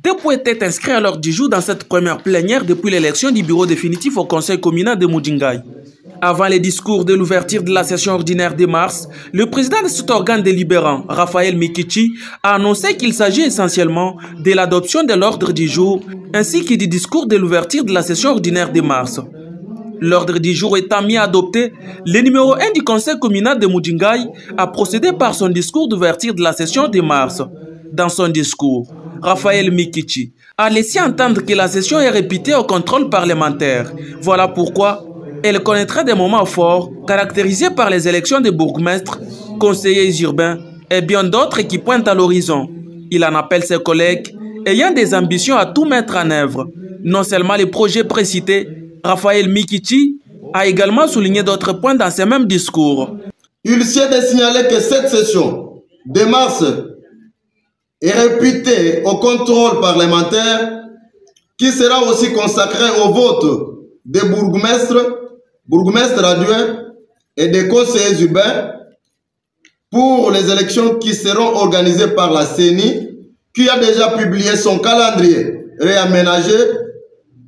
Deux points étaient inscrits à l'ordre du jour dans cette première plénière depuis l'élection du bureau définitif au conseil communal de Mudingayi. Avant les discours de l'ouverture de la session ordinaire de mars, le président de cet organe délibérant, Raphaël Mikichi, a annoncé qu'il s'agit essentiellement de l'adoption de l'ordre du jour ainsi que du discours de l'ouverture de la session ordinaire de mars. L'ordre du jour étant mis à adopter, le numéro 1 du conseil communal de Mudingayi a procédé par son discours d'ouverture de la session de mars. Dans son discours, Raphaël Mikichi a laissé entendre que la session est répétée au contrôle parlementaire. Voilà pourquoi elle connaîtra des moments forts caractérisés par les élections de bourgmestres, conseillers urbains et bien d'autres qui pointent à l'horizon. Il en appelle ses collègues ayant des ambitions à tout mettre en œuvre. Non seulement les projets précités, Raphaël Mikichi a également souligné d'autres points dans ses mêmes discours. Il s'est de signaler que cette session de mars est réputée au contrôle parlementaire qui sera aussi consacrée au vote des bourgmestres adjoints et des conseillers urbains pour les élections qui seront organisées par la CENI, qui a déjà publié son calendrier réaménagé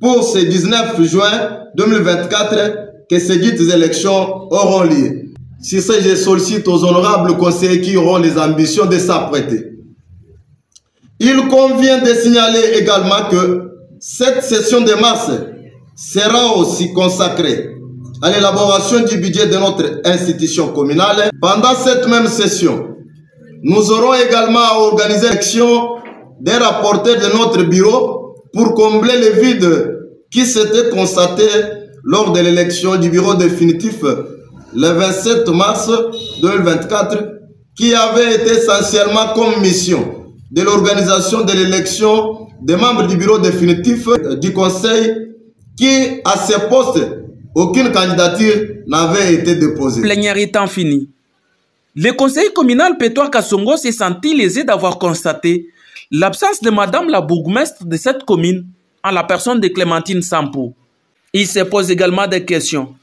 pour ce 19 juin 2024 que ces dites élections auront lieu. Sur ce, je sollicite aux honorables conseillers qui auront les ambitions de s'apprêter. Il convient de signaler également que cette session de mars sera aussi consacrée à l'élaboration du budget de notre institution communale. Pendant cette même session, nous aurons également à organiser l'élection des rapporteurs de notre bureau pour combler les vides qui s'étaient constatés lors de l'élection du bureau définitif le 27 mars 2024, qui avait été essentiellement comme mission de l'organisation de l'élection des membres du bureau définitif du conseil qui, à ces postes, aucune candidature n'avait été déposée. Plénière étant finie, le conseil communal Pétois Kassongo s'est senti lésé d'avoir constaté l'absence de madame la bourgmestre de cette commune en la personne de Clémentine Sampo. Il se pose également des questions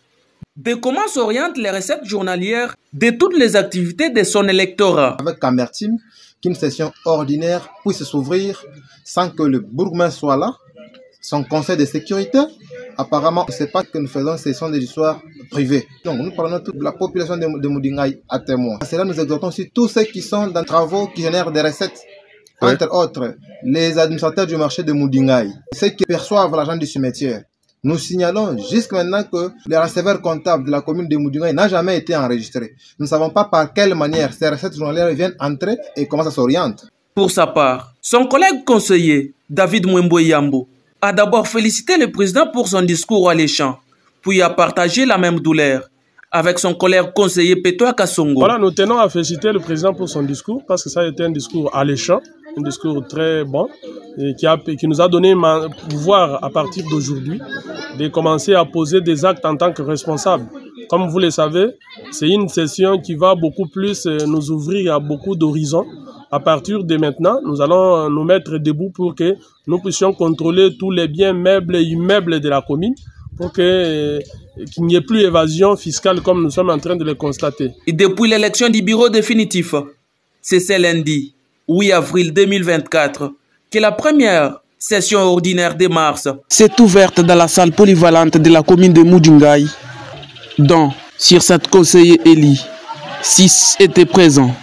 de comment s'orientent les recettes journalières de toutes les activités de son électorat. Avec amertume qu'une session ordinaire puisse s'ouvrir sans que le bourgmestre soit là, son conseil de sécurité. Apparemment, ce n'est pas que nous faisons session de l'histoire privée. Donc, nous prenons toute la population de Mudingayi à témoin. À cela, nous exhortons aussi tous ceux qui sont dans les travaux qui génèrent des recettes. Oui. Entre autres, les administrateurs du marché de Mudingayi, ceux qui perçoivent l'argent du cimetière. Nous signalons jusqu'à maintenant que les receveurs comptables de la commune de Mudingayi n'ont jamais été enregistrés. Nous ne savons pas par quelle manière ces recettes journalières viennent entrer et comment ça s'oriente. Pour sa part, son collègue conseiller, David Mwembo Yambo, a d'abord félicité le président pour son discours alléchant, puis a partagé la même douleur avec son collègue conseiller Pétois Kassongo. Voilà, nous tenons à féliciter le président pour son discours parce que ça a été un discours alléchant, un discours très bon et qui nous a donné pouvoir à partir d'aujourd'hui de commencer à poser des actes en tant que responsable. Comme vous le savez, c'est une session qui va beaucoup plus nous ouvrir à beaucoup d'horizons. À partir de maintenant, nous allons nous mettre debout pour que nous puissions contrôler tous les biens meubles et immeubles de la commune pour qu'il n'y ait plus d'évasion fiscale comme nous sommes en train de le constater. Et depuis l'élection du bureau définitif, c'est ce lundi, 8 avril 2024, que la première session ordinaire de mars s'est ouverte dans la salle polyvalente de la commune de Mudingayi, dont, sur cette conseillers élus, 6 étaient présents.